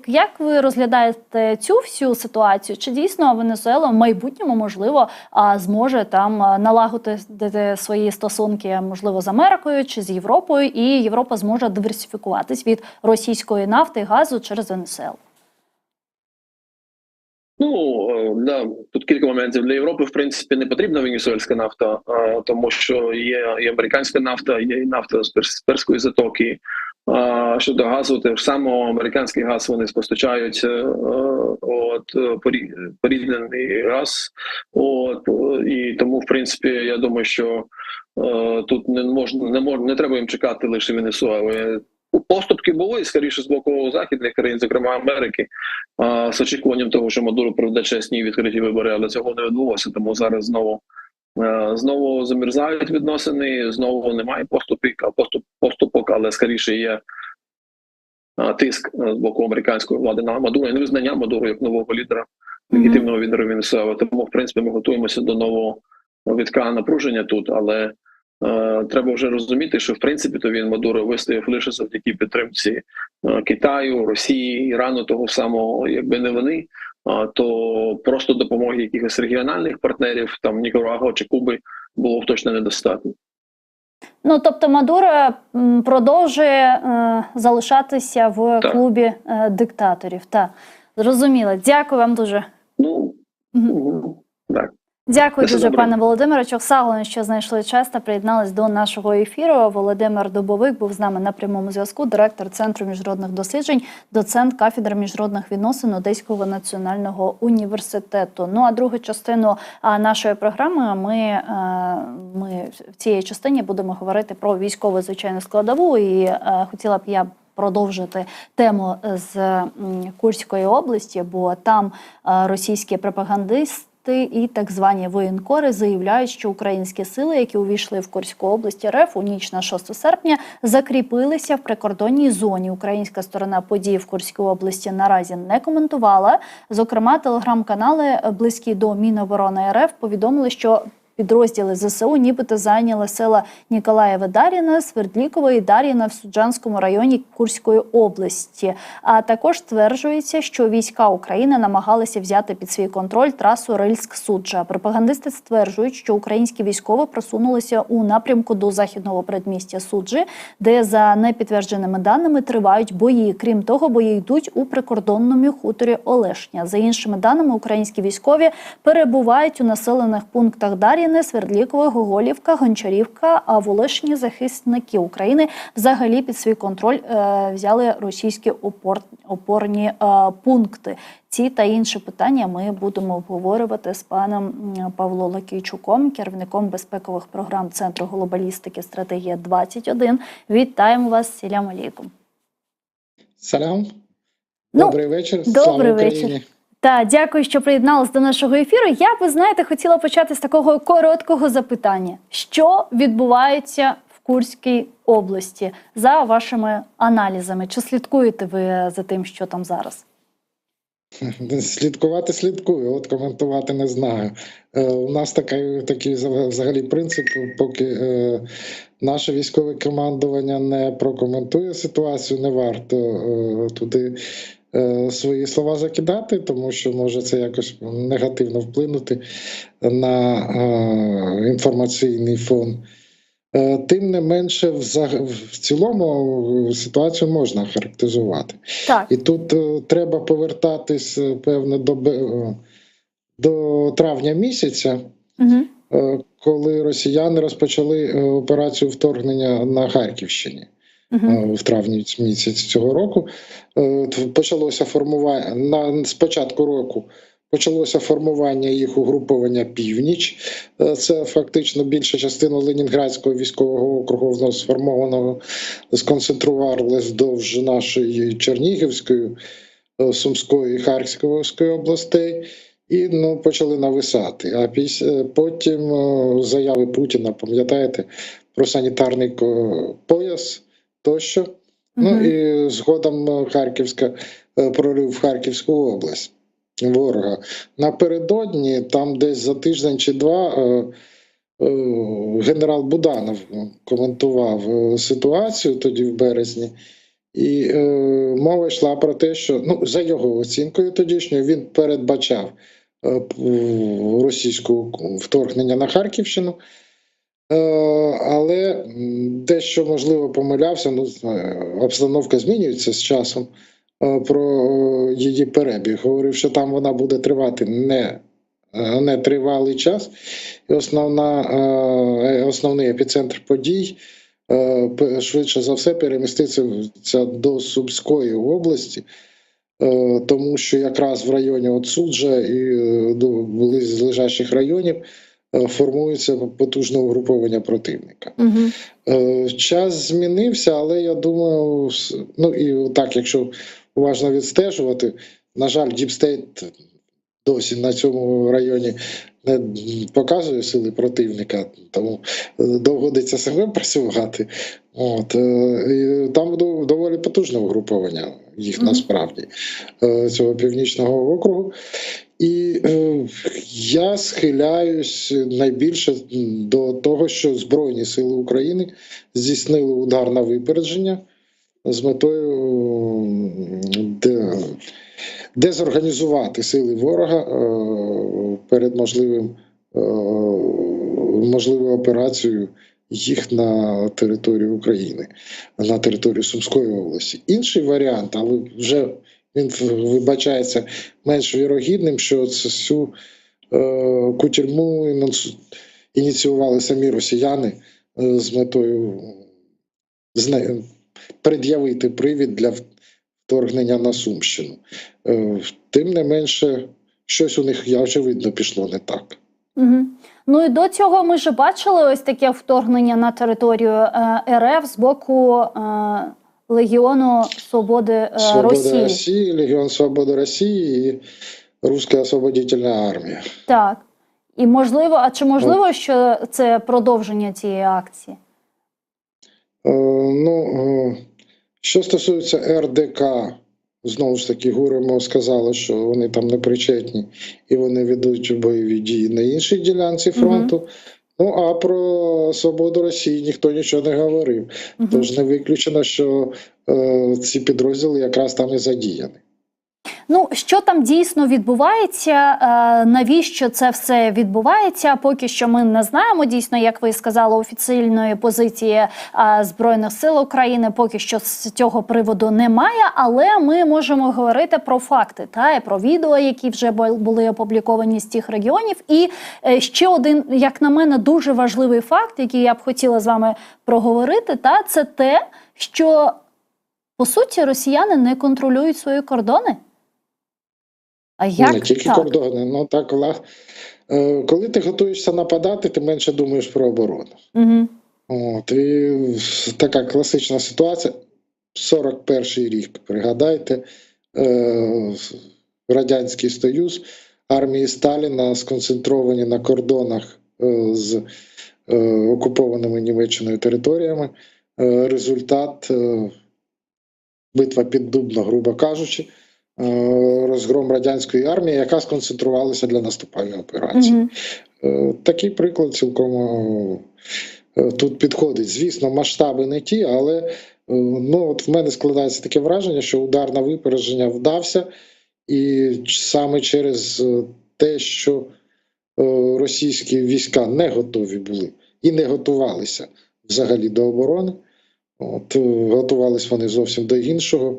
Як ви розглядаєте цю всю ситуацію? Чи дійсно Венесуела в майбутньому, можливо, зможе там налагодити свої стосунки, можливо, з Америкою чи з Європою, і Європа зможе диверсифікуватись від російської нафти і газу через Венесуелу? Тут кілька моментів. Для Європи, в принципі, не потрібна венесуельська нафта, тому що є і американська нафта, є і нафта з Перської затоки. Щодо газу, те ж саме американський газ вони постачають поріднений газ. І тому, в принципі, я думаю, що тут не треба їм чекати лише Венесуели. Поступки були, скоріше, з боку західних країн, зокрема Америки, з очікуванням того, що Мадуро проведе чесні і відкриті вибори, але цього не відбулося, тому зараз знову замерзають відносини, знову немає поступок, але скоріше є тиск з боку американської влади на Мадуро і невизнання Мадуро як нового лідера, легітимного лідера Венесуели. Тому, в принципі, ми готуємося до нового витка напруження тут, але треба вже розуміти, що в принципі то він Мадуро вистояв лише завдяки підтримці Китаю, Росії, Ірану, того самого, якби не вони, то просто допомоги якихось регіональних партнерів, там Нікарагуа чи Куби, було б точно недостатньо. Тобто Мадуро продовжує залишатися в клубі диктаторів. Так, зрозуміло. Дякую вам дуже. Так. Дякую Все дуже, добре. пане Володимире. Чохсаглен, що знайшли час та приєднались до нашого ефіру. Володимир Дубовик був з нами на прямому зв'язку, директор Центру міжнародних досліджень, доцент кафедри міжнародних відносин Одеського національного університету. Ну а другу частину нашої програми ми в цій частині будемо говорити про військову звичайну складову. І хотіла б я продовжити тему з Курської області, бо там російські пропагандисти і так звані воєнкори заявляють, що українські сили, які увійшли в Курську область РФ у ніч на 6 серпня, закріпилися в прикордонній зоні. Українська сторона подій в Курській області наразі не коментувала. Зокрема, телеграм-канали, близькі до Міноборони РФ, повідомили, що підрозділи ЗСУ нібито зайняли села Ніколаєве-Дар'їна, Свердлікове і Дар'їна в Суджанському районі Курської області. А також стверджується, що війська України намагалися взяти під свій контроль трасу Рильськ-Суджа. Пропагандисти стверджують, що українські військові просунулися у напрямку до західного передмістя Суджі, де за непідтвердженими даними тривають бої. Крім того, бої йдуть у прикордонному хуторі Олешня. За іншими даними, українські військові перебувають у населених пунктах Дар'їна, Свердлікове, Гоголівка, Гончарівка, а в Олешні захисники України взагалі під свій контроль взяли російські опорні пункти. Ці та інші питання ми будемо обговорювати з паном Павлом Лакійчуком, керівником безпекових програм Центру глобалістики «Стратегія-21». Вітаємо вас, селям алейкум. Салям. Добрий вечір. Добрий вечір. Так, дякую, що приєдналися до нашого ефіру. Я б, ви знаєте, хотіла почати з такого короткого запитання. Що відбувається в Курській області за вашими аналізами? Чи слідкуєте ви за тим, що там зараз? Слідкувати слідкую, от коментувати не знаю. У нас такий взагалі принцип, поки наше військове командування не прокоментує ситуацію, не варто туди свої слова закидати, тому що може це якось негативно вплинути на інформаційний фон. Тим не менше, в цілому ситуацію можна характеризувати. Так. І тут треба повертатись, певно, до травня місяця, коли росіяни розпочали операцію вторгнення на Харківщині. В травні місяці цього року почалося формування, з початку року почалося формування їх угруповання «Північ». Це фактично більша частина Ленінградського військового округу, в нас сформованого, сконцентрували вздовж нашої Чернігівської, Сумської і Харківської областей і почали нависати. А потім заяви Путіна, пам'ятаєте, про санітарний пояс тощо. І згодом прорив в Харківську область ворога. Напередодні, там десь за тиждень чи два, генерал Буданов коментував ситуацію тоді в березні. І мова йшла про те, що, за його оцінкою тодішньою, він передбачав російське вторгнення на Харківщину, але дещо, можливо, помилявся, обстановка змінюється з часом, про її перебіг. Говорив, що там вона буде тривати не тривалий час, і основний епіцентр подій швидше за все переміститься до Сумської області, тому що якраз в районі Суджа і близлежащих районів формується потужне угруповання противника. Час змінився, але я думаю, і так, якщо уважно відстежувати, на жаль, Діпстейт досі на цьому районі не показує сили противника, тому доводиться самим працювати. І там доволі потужне угруповання їх насправді, цього північного округу. І я схиляюсь найбільше до того, що Збройні сили України здійснили удар на випередження з метою дезорганізувати сили ворога перед можливою операцією їх на територію України, на територію Сумської області. Інший варіант, але вже він вибачається менш вірогідним, що цю кутерьму ініціювали самі росіяни з метою пред'явити привід для вторгнення на Сумщину. Тим не менше, щось у них, очевидно, пішло не так. Угу. Ну і до цього ми ж бачили ось таке вторгнення на територію РФ з боку Легіону Свободи Росії. Легіон Свободи Росії і Руська освободительна армія. Так. І можливо, а чи можливо, що це продовження цієї акції? Що стосується РДК, знову ж таки, Гуримо сказали, що вони там не причетні і вони ведуть бойові дії на іншій ділянці фронту. А про свободу Росії ніхто нічого не говорив. Тож не виключено, що ці підрозділи якраз там і задіяні. Ну, що там дійсно відбувається, навіщо це все відбувається, поки що ми не знаємо. Дійсно, як ви сказали, офіційної позиції Збройних сил України поки що з цього приводу немає, але ми можемо говорити про факти, і про відео, які вже були опубліковані з тих регіонів. І ще один, як на мене, дуже важливий факт, який я б хотіла з вами проговорити, це те, що, по суті, росіяни не контролюють свої кордони. А як? Не тільки кордони, коли ти готуєшся нападати, ти менше думаєш про оборону. І така класична ситуація. 41-й рік, пригадайте, Радянський Союз, армії Сталіна сконцентровані на кордонах з окупованими Німеччиною територіями. Результат – битва під Дубно, грубо кажучи, розгром радянської армії, яка сконцентрувалася для наступальної операції. Такий приклад цілком тут підходить. Звісно, масштаби не ті, але в мене складається таке враження, що удар на випередження вдався, і саме через те, що російські війська не готові були і не готувалися взагалі до оборони. Готувалися вони зовсім до іншого.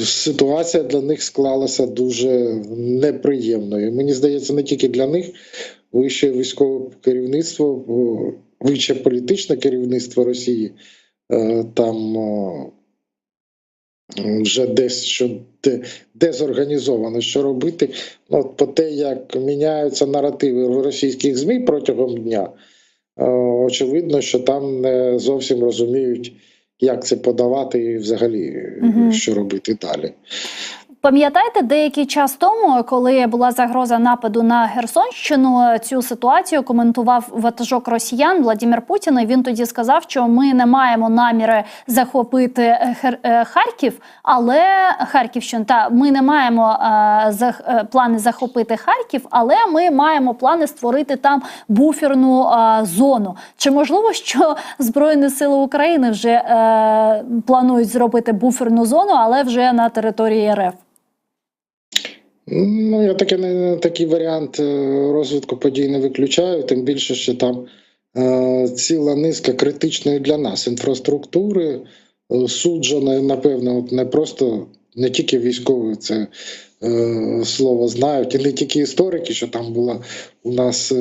Ситуація для них склалася дуже неприємною. Мені здається, не тільки для них. Вище військове керівництво, вище політичне керівництво Росії там вже десь дезорганізовано, що робити. По те, як міняються наративи в російських ЗМІ протягом дня, очевидно, що там не зовсім розуміють, як це подавати і взагалі, що робити далі. Пам'ятаєте, деякий час тому, коли була загроза нападу на Херсонщину, цю ситуацію коментував ватажок росіян Владимир Путін, і він тоді сказав, що ми не маємо наміри захопити Харків, але Харківщину, ми не маємо плани захопити Харків, але ми маємо плани створити там буферну зону. Чи можливо, що Збройні Сили України вже планують зробити буферну зону, але вже на території РФ? Я такий варіант розвитку подій не виключаю, тим більше, що там ціла низка критичної для нас інфраструктури, судженої, напевно, не просто, не тільки військові це слово знають, і не тільки історики, що там була у нас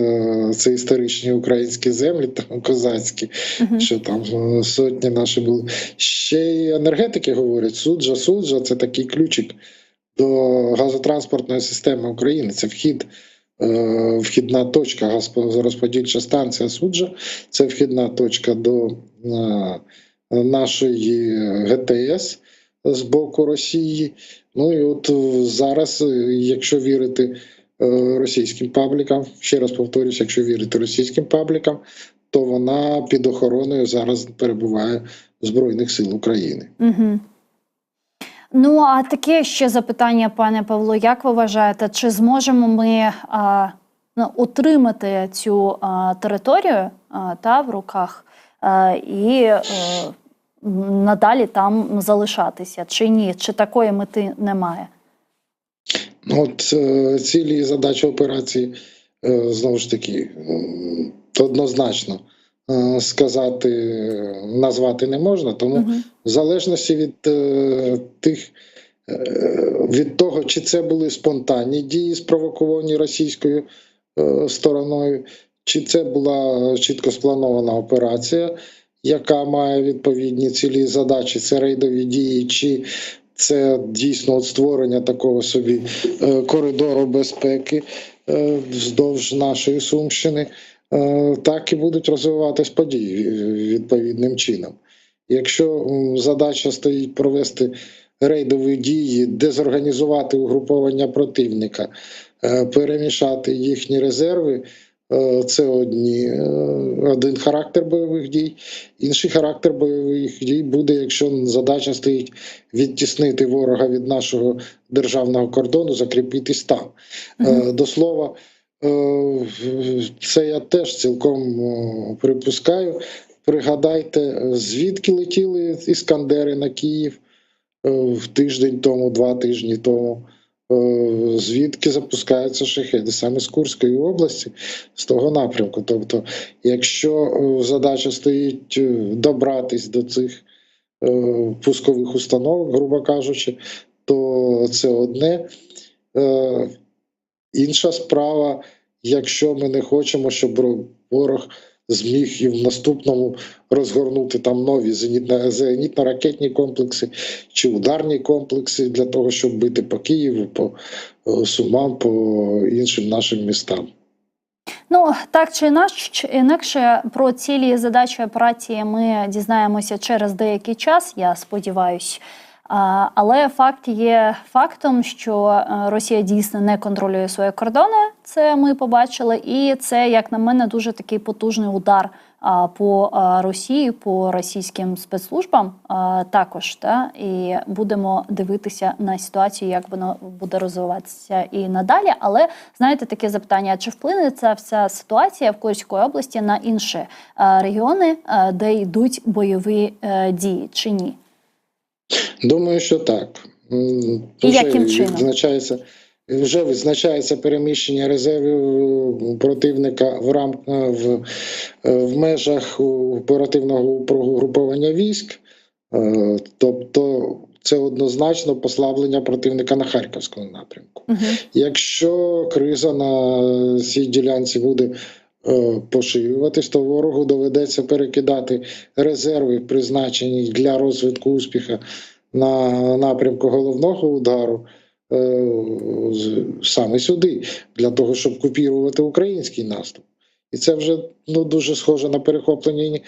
це історичні українські землі, там козацькі, що там сотні наші були. Ще й енергетики говорять, суджа – це такий ключик до газотранспортної системи України. Це вхідна точка, газорозподільча станція Суджа, це вхідна точка до нашої ГТС з боку Росії. І от зараз, якщо вірити російським паблікам, ще раз повторюсь, якщо вірити російським паблікам, то вона під охороною зараз перебуває Збройних сил України. А таке ще запитання, пане Павло, як ви вважаєте, чи зможемо ми утримати цю територію в руках і надалі там залишатися, чи ні? Чи такої мети немає? Цілі і задачі операції, знову ж таки, однозначно назвати не можна, тому в залежності від тих від того, чи це були спонтанні дії, спровоковані російською стороною, чи це була чітко спланована операція, яка має відповідні цілі і задачі, це рейдові дії, чи це дійсно от створення такого собі коридору безпеки вздовж нашої Сумщини, так і будуть розвиватись події відповідним чином. Якщо задача стоїть провести рейдові дії, дезорганізувати угруповання противника, перемішати їхні резерви, це один характер бойових дій. Інший характер бойових дій буде, якщо задача стоїть відтіснити ворога від нашого державного кордону, закріпитись там. До слова, це я теж цілком припускаю. Пригадайте, звідки летіли іскандери на Київ в тиждень тому, 2 тижні тому. Звідки запускаються шахеди? Саме з Курської області, з того напрямку. Тобто, якщо задача стоїть добратись до цих пускових установок, грубо кажучи, то це одне. Інша справа, якщо ми не хочемо, щоб ворог зміг і в наступному розгорнути там нові зенітно-ракетні комплекси чи ударні комплекси для того, щоб бити по Києву, по Сумам, по іншим нашим містам. Ну, так чи інакше, про цілі і задачі операції ми дізнаємося через деякий час, я сподіваюся. Але факт є фактом, що Росія дійсно не контролює свої кордони, це ми побачили, і це, як на мене, дуже такий потужний удар по Росії, по російським спецслужбам також. Та? І будемо дивитися на ситуацію, як воно буде розвиватися і надалі. Але, знаєте, таке запитання, чи вплине ця вся ситуація в Курській області на інші регіони, де йдуть бойові дії, чи ні? Думаю, що так. І яким чином? Вже визначається переміщення резервів противника в межах оперативного угруповання військ. Тобто це однозначно послаблення противника на Харківському напрямку. Якщо криза на цій ділянці буде поширюватись, то ворогу доведеться перекидати резерви, призначені для розвитку успіху на напрямку головного удару, саме сюди, для того, щоб купірувати український наступ. І це вже дуже схоже на перехоплення,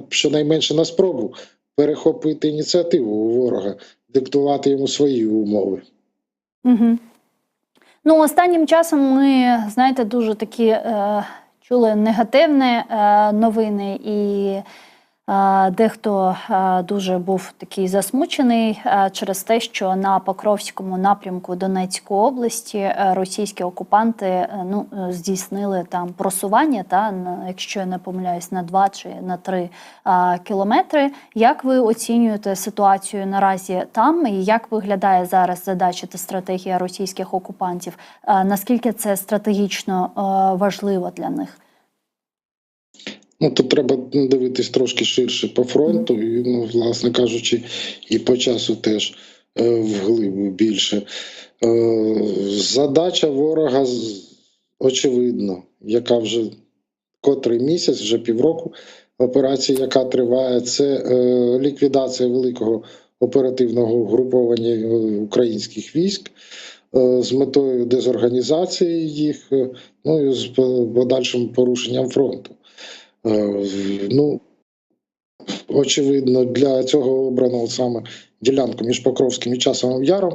щонайменше на спробу перехопити ініціативу у ворога, диктувати йому свої умови. Ну, останнім часом ми, знаєте, дуже такі чули негативні новини, і дехто дуже був такий засмучений через те, що на Покровському напрямку Донецької області російські окупанти здійснили там просування, якщо я не помиляюсь, на 2 чи на 3 кілометри. Як ви оцінюєте ситуацію наразі там, і як виглядає зараз задача та стратегія російських окупантів? Наскільки це стратегічно важливо для них? Тут треба дивитись трошки ширше по фронту, і, власне кажучи, і по часу теж вглиб більше. Задача ворога, очевидно, яка вже котрий місяць, вже півроку, операція, яка триває, це ліквідація великого оперативного угруповання українських військ з метою дезорганізації їх, і з подальшим порушенням фронту. Очевидно, для цього обрано саме ділянку між Покровським і Часовим Яром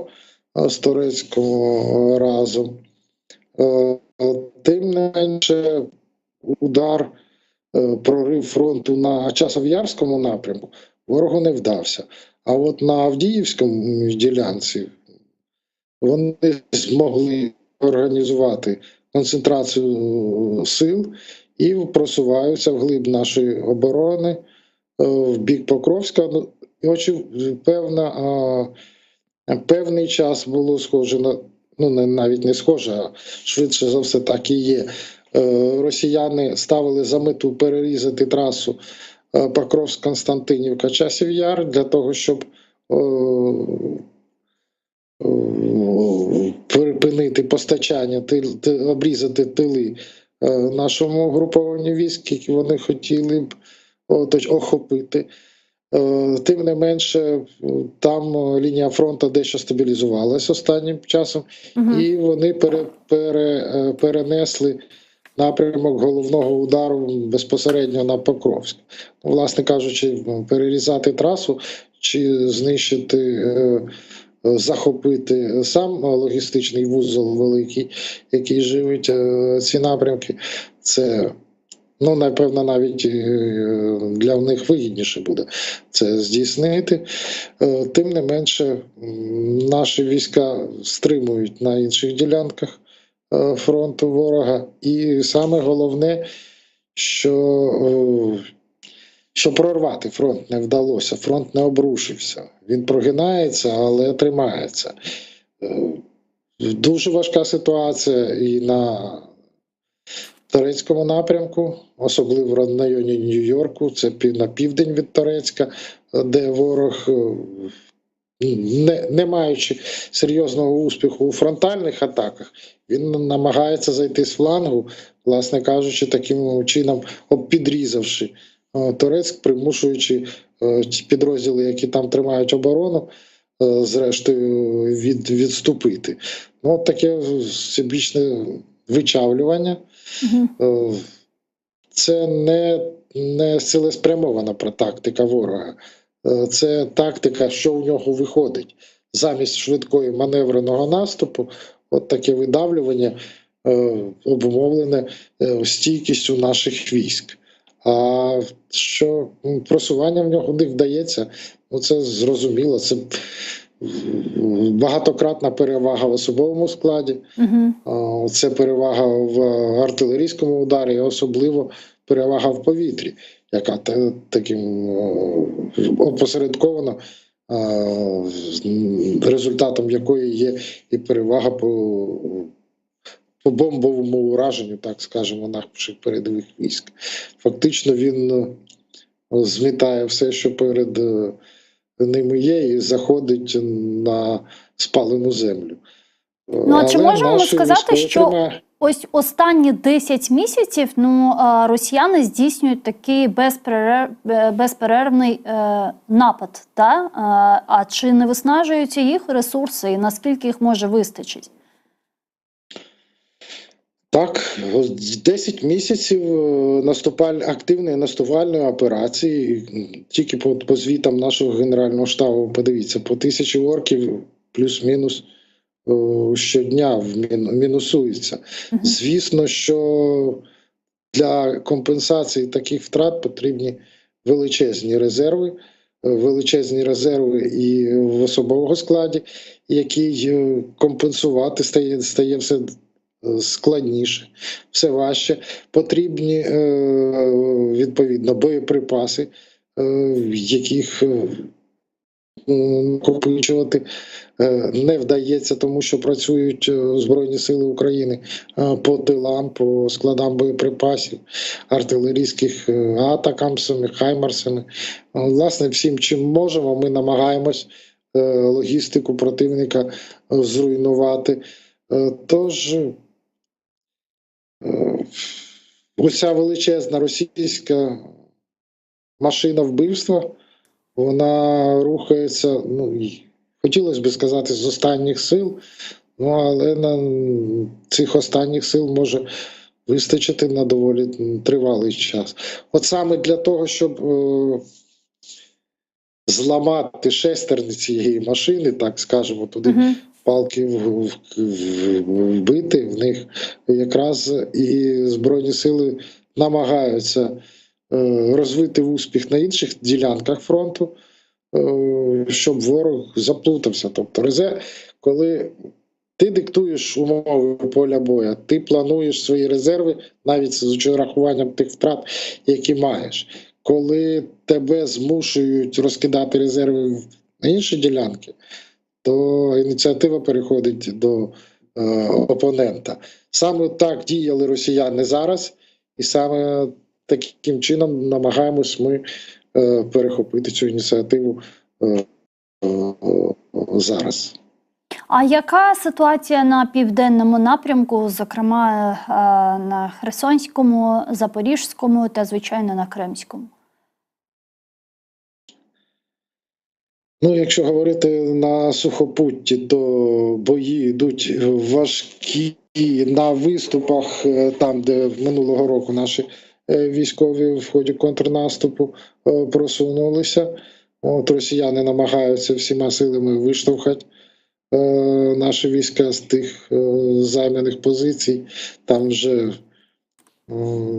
з Торецького разом. Тим не менше, удар, прорив фронту на Часов'ярському напрямку ворогу не вдався. А от на Авдіївському ділянці вони змогли організувати концентрацію сил і просуваються вглиб нашої оборони, в бік Покровська. Певний час було схоже на, навіть не схоже, а швидше за все так і є. Росіяни ставили за мету перерізати трасу Покровськ-Константинівка-Часів Яр для того, щоб припинити постачання, обрізати тили нашому групованню військ, які вони хотіли б охопити. Тим не менше, там лінія фронту дещо стабілізувалась останнім часом, і вони перенесли напрямок головного удару безпосередньо на Покровськ. Власне кажучи, перерізати трасу чи знищити, захопити сам логістичний вузол великий, який живить ці напрямки, це, напевно, навіть для них вигідніше буде це здійснити. Тим не менше, наші війська стримують на інших ділянках фронту ворога. І саме головне, що прорвати фронт не вдалося, фронт не обрушився. Він прогинається, але тримається. Дуже важка ситуація і на Торецькому напрямку, особливо в районі Нью-Йорку, це на південь від Торецька, де ворог, не маючи серйозного успіху у фронтальних атаках, він намагається зайти з флангу, власне кажучи, таким чином підрізавши Торецьк, примушуючи ті підрозділи, які там тримають оборону, зрештою відступити. Таке всебічне вичавлювання. Це не цілеспрямована тактика ворога. Це тактика, що в нього виходить. Замість швидкої маневреного наступу, таке видавлювання обумовлене стійкістю наших військ. А що просування в нього не вдається, це зрозуміло. Це багатократна перевага в особовому складі, це перевага в артилерійському ударі, і особливо перевага в повітрі, яка таким опосередковано результатом якої є і перевага по бомбовому ураженню, так скажемо, наших передових військ. Фактично він змітає все, що перед ними є, і заходить на спалену землю. А чи можемо ми сказати, що ось останні 10 місяців росіяни здійснюють такий безперервний напад, та? А чи не виснажуються їх ресурси і наскільки їх може вистачити? Так, 10 місяців активної наступальної операції, тільки по звітам нашого Генерального штабу, подивіться, по 1000 орків плюс-мінус щодня мінусується. Звісно, що для компенсації таких втрат потрібні величезні резерви і в особовому складі, який компенсувати стає все складніше, все важче. Потрібні, відповідно, боєприпаси, яких накопичувати не вдається, тому що працюють Збройні Сили України по тилам, по складам боєприпасів, артилерійських атакамсами, хаймарсами. Власне, всім, чим можемо, ми намагаємось логістику противника зруйнувати. Тож уся величезна російська машина вбивства, вона рухається, хотілося б сказати, з останніх сил, але на цих останніх сил може вистачити на доволі тривалий час. От саме для того, щоб зламати шестерні цієї машини, так скажемо, туди палки вбити в них, якраз і Збройні Сили намагаються розвити успіх на інших ділянках фронту, щоб ворог заплутався. Тобто, коли ти диктуєш умови поля бою, ти плануєш свої резерви навіть з урахуванням тих втрат, які маєш. Коли тебе змушують розкидати резерви на інші ділянки, то ініціатива переходить до опонента. Саме так діяли росіяни зараз, і саме таким чином намагаємось ми перехопити цю ініціативу зараз. А яка ситуація на південному напрямку, зокрема на Херсонському, Запорізькому та, звичайно, на Кримському? Ну, якщо говорити на сухопутті, то бої йдуть важкі на виступах, там, де минулого року наші військові в ході контрнаступу просунулися. От росіяни намагаються всіма силами виштовхати наші війська з тих займаних позицій. Там вже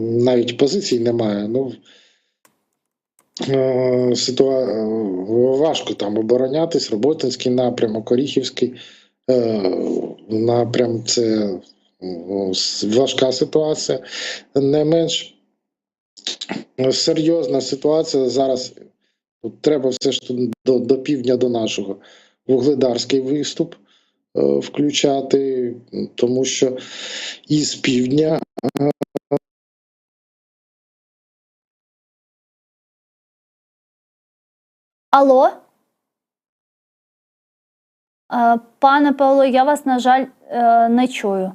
навіть позицій немає. Ну, важко там оборонятись. Роботинський напрямок, Оріхівський напрям – це важка ситуація. Не менш серйозна ситуація зараз. Треба все ж до півдня до нашого вугледарський виступ включати, тому що із півдня Алло? Пане Павло, я вас, на жаль, не чую.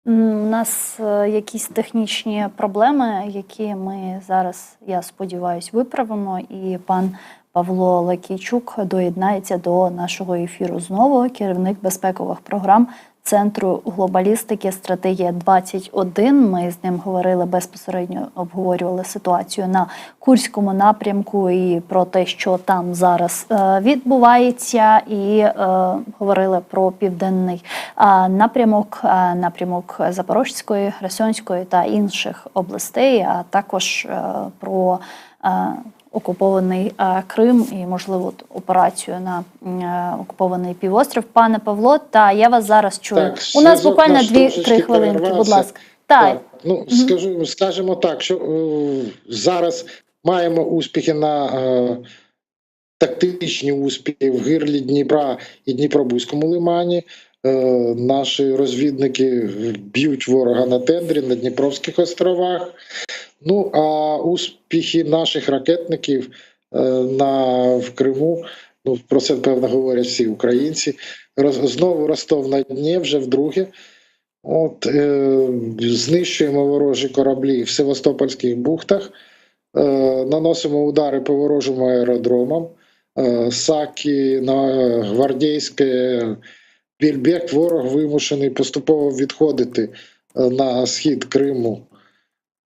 У нас якісь технічні проблеми, які ми зараз, я сподіваюся, виправимо. І пан Павло Лакійчук доєднається до нашого ефіру знову, керівник безпекових програм Центру глобалістики «Стратегія-21». Ми з ним говорили безпосередньо, обговорювали ситуацію на Курському напрямку і про те, що там зараз відбувається, і говорили про південний напрямок Запорізької, Херсонської та інших областей, а також про окупований Крим і, можливо, операцію на окупований півострів. Пане Павло, та я вас зараз чую. Так, у нас буквально 2-3 хвилинки, будь ласка. Так. Ну, скажімо так, що зараз маємо успіхи на тактичні успіхи в гирлі Дніпра і Дніпробузькому лимані. Наші розвідники б'ють ворога на тендрі, на Дніпровських островах. Ну, а успіхи наших ракетників в Криму, ну, про це, певно, говорять всі українці. Знову Ростов-на-Дні, вже вдруге. От, знищуємо ворожі кораблі в Севастопольських бухтах, наносимо удари по ворожим аеродромам, Сакі, Гвардійське, Більбек. Ворог вимушений поступово відходити на схід Криму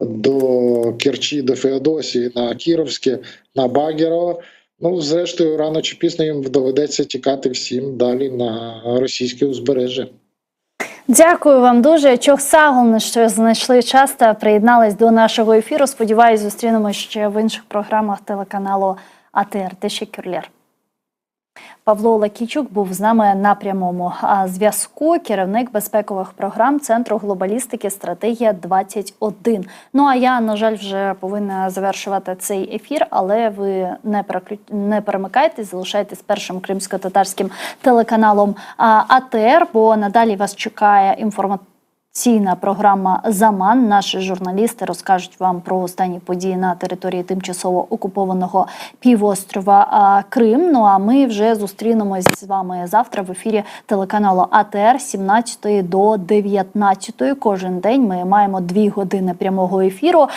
до Керчі, до Феодосії, на Кіровське, на Багірово. Ну, зрештою, рано чи пізно їм доведеться тікати всім далі на російське узбережжя. Дякую вам дуже. Чохсагон, що знайшли час та приєднались до нашого ефіру. Сподіваюсь, зустрінемось ще в інших програмах телеканалу АТР. Тешекюрлер. Павло Лакійчук був з нами на прямому зв'язку, керівник безпекових програм Центру глобалістики «Стратегія-21». Ну, а я, на жаль, вже повинна завершувати цей ефір, але ви не перемикайтесь, залишайтесь першим кримсько-татарським телеканалом АТР, бо надалі вас чекає інформаційна програма «Заман». Наші журналісти розкажуть вам про останні події на території тимчасово окупованого півострова Крим. Ну а ми вже зустрінемось з вами завтра в ефірі телеканалу АТР з 17 до 19. Кожен день ми маємо 2 години прямого ефіру,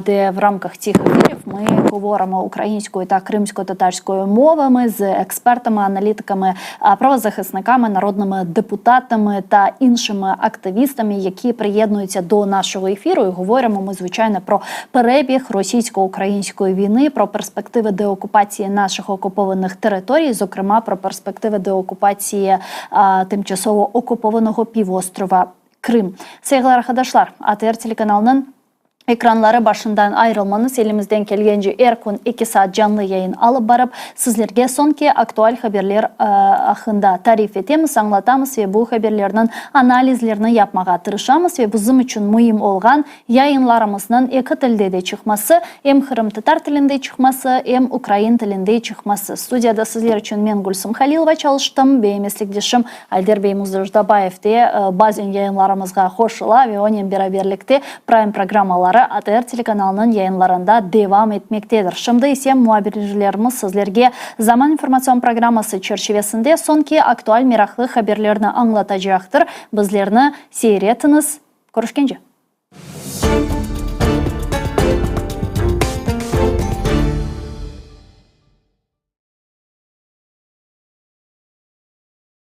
де в рамках цих ефірів ми говоримо українською та кримсько-татарською мовами з експертами, аналітиками, правозахисниками, народними депутатами та іншими активістами, які приєднуються до нашого ефіру. І говоримо ми, звичайно, про перебіг російсько-української війни, про перспективи деокупації наших окупованих територій, зокрема про перспективи деокупації тимчасово окупованого півострова Крим. Sevgili arkadaşlar, ATR telekanalının ekranları başından ayrılmanız, elimizden gelgence Erkun 2 saat canlı yayın alıp barıp sizlerge sonki aktual haberler hakkında tarif etemiz, anlatamız ve bu haberlerinin analizlerini yapmağa tırışamız ve bizim için mühim olgan yayınlarımızın iki tilde de çıkması, hem Kırım Tatar tilinde çıkması, hem Ukrayn tilinde çıkması. Studiyada sizler için men Gülsüm Halilova çalıştım ve meslektaşım Alder Bey Muzdurdabayev de bazen yayınlarımızga hoşula ve onun beraberlikte prime programmaları АТР телеканалының yayınlarında devam etmektedir. Şimdi ise muhabirlerimiz sizlerge Zaman informasyon programması çerçevesinde sonki aktual meraklı haberlerini anlatacaktır. Bizlerini seyretiniz. Görüşkence.